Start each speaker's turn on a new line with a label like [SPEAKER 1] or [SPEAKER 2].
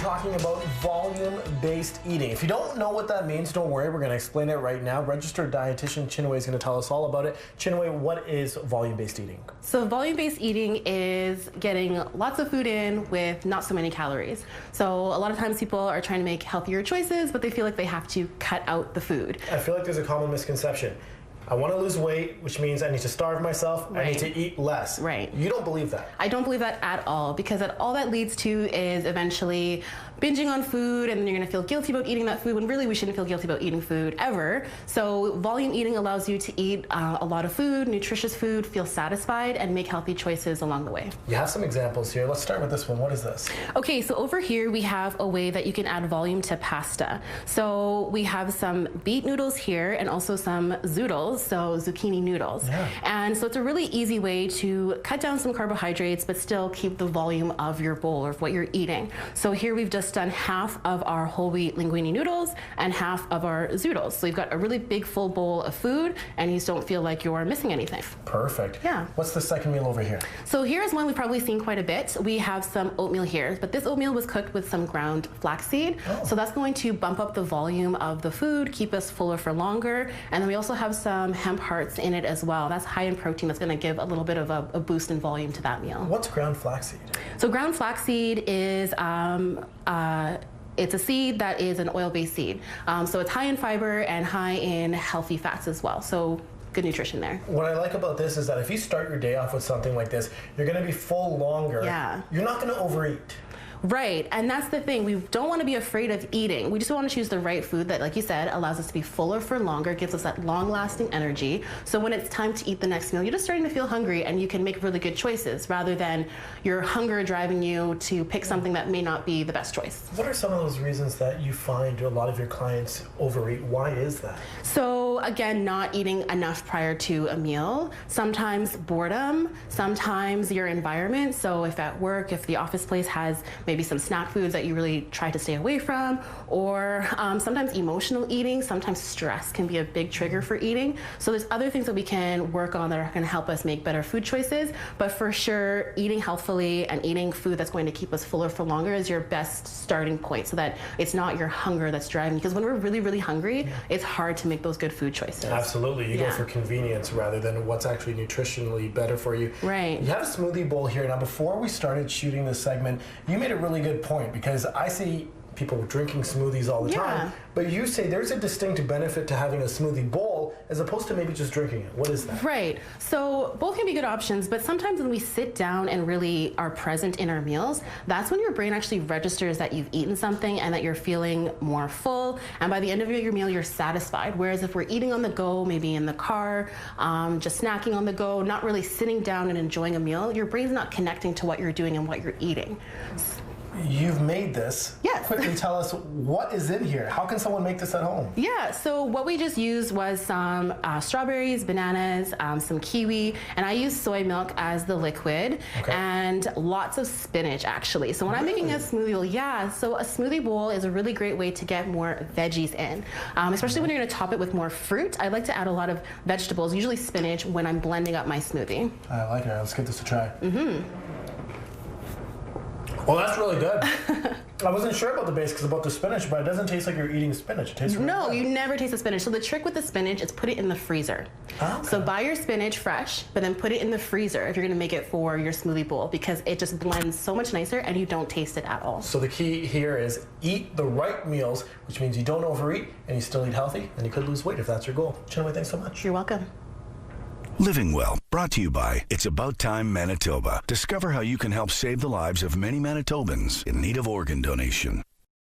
[SPEAKER 1] talking about volume-based eating. If you don't know what that means, don't worry, we're going to explain it right now. Registered dietitian Chinwe is going to tell us all about it. Chinwe, what is volume-based eating?
[SPEAKER 2] So volume-based eating is getting lots of food in with not so many calories. So a lot of times people are trying to make healthier choices, but they feel like they have to cut out the food.
[SPEAKER 1] I feel like there's a common misconception. I want to lose weight, which means I need to starve myself.
[SPEAKER 2] Right.
[SPEAKER 1] I need to eat less.
[SPEAKER 2] Right.
[SPEAKER 1] You don't believe that?
[SPEAKER 2] I don't believe that at all, because all that leads to is eventually binging on food, and then you're going to feel guilty about eating that food when really we shouldn't feel guilty about eating food ever. So volume eating allows you to eat a lot of food, nutritious food, feel satisfied, and make healthy choices along the way.
[SPEAKER 1] You have some examples here. Let's start with this one. What is this?
[SPEAKER 2] Okay, so over here we have a way that you can add volume to pasta. So we have some beet noodles here and also some zoodles, so zucchini noodles.
[SPEAKER 1] Yeah.
[SPEAKER 2] And so it's a really easy way to cut down some carbohydrates but still keep the volume of your bowl or of what you're eating. So here we've just done half of our whole wheat linguine noodles and half of our zoodles. So you've got a really big full bowl of food and you just don't feel like you're missing anything.
[SPEAKER 1] Perfect.
[SPEAKER 2] Yeah.
[SPEAKER 1] What's the second meal over here?
[SPEAKER 2] So here's one we've probably seen quite a bit. We have some oatmeal here, but this oatmeal was cooked with some ground flaxseed. Oh. So that's going to bump up the volume of the food, keep us fuller for longer. And then we also have some hemp hearts in it as well. That's high in protein. That's going to give a little bit of a boost in volume to that meal.
[SPEAKER 1] What's ground flaxseed?
[SPEAKER 2] So ground flaxseed is it's a seed that is an oil-based seed. So it's high in fiber and high in healthy fats as well. So good nutrition there.
[SPEAKER 1] What I like about this is that if you start your day off with something like this, you're going to be full longer.
[SPEAKER 2] Yeah.
[SPEAKER 1] You're not going to overeat.
[SPEAKER 2] Right, and that's the thing. We don't want to be afraid of eating. We just want to choose the right food that, like you said, allows us to be fuller for longer, gives us that long-lasting energy. So when it's time to eat the next meal, you're just starting to feel hungry and you can make really good choices rather than your hunger driving you to pick something that may not be the best choice.
[SPEAKER 1] What are some of those reasons that you find a lot of your clients overeat? Why is that?
[SPEAKER 2] So again, not eating enough prior to a meal, sometimes boredom, sometimes your environment. So if at work, if the office place has maybe some snack foods that you really try to stay away from, or sometimes emotional eating, sometimes stress can be a big trigger for eating. So there's other things that we can work on that are going to help us make better food choices, but for sure, eating healthfully and eating food that's going to keep us fuller for longer is your best starting point so that it's not your hunger that's driving, because when we're really, really hungry, it's hard to make those good food choices.
[SPEAKER 1] Absolutely. You go for convenience rather than what's actually nutritionally better for you.
[SPEAKER 2] Right.
[SPEAKER 1] You have a smoothie bowl here. Now, before we started shooting this segment, you made a really good point, because I see people drinking smoothies all the time, but you say there's a distinct benefit to having a smoothie bowl as opposed to maybe just drinking it. What is that?
[SPEAKER 2] Right. So both can be good options, but sometimes when we sit down and really are present in our meals, that's when your brain actually registers that you've eaten something and that you're feeling more full, and by the end of your meal you're satisfied. Whereas if we're eating on the go, maybe in the car, just snacking on the go, not really sitting down and enjoying a meal, your brain's not connecting to what you're doing and what you're eating.
[SPEAKER 1] You've made this.
[SPEAKER 2] Yes.
[SPEAKER 1] Quickly tell us what is in here. How can someone make this at home?
[SPEAKER 2] Yeah, so what we just used was some strawberries, bananas, some kiwi, and I used soy milk as the liquid, and lots of spinach actually. So when I'm making a smoothie bowl, so a smoothie bowl is a really great way to get more veggies in, especially when you're going to top it with more fruit. I like to add a lot of vegetables, usually spinach, when I'm blending up my smoothie.
[SPEAKER 1] I like it. Let's get this a try. Well, that's really good. I wasn't sure about the basics about the spinach, but it doesn't taste like you're eating spinach. It tastes really good.
[SPEAKER 2] You never taste the spinach. So the trick with the spinach is put it in the freezer. So buy your spinach fresh, but then put it in the freezer if you're going to make it for your smoothie bowl, because it just blends so much nicer and you don't taste it at all.
[SPEAKER 1] So the key here is eat the right meals, which means you don't overeat and you still eat healthy, and you could lose weight if that's your goal. Chinwe, thanks so much.
[SPEAKER 2] You're welcome.
[SPEAKER 3] Living Well, brought to you by It's About Time Manitoba. Discover how you can help save the lives of many Manitobans in need of organ donation.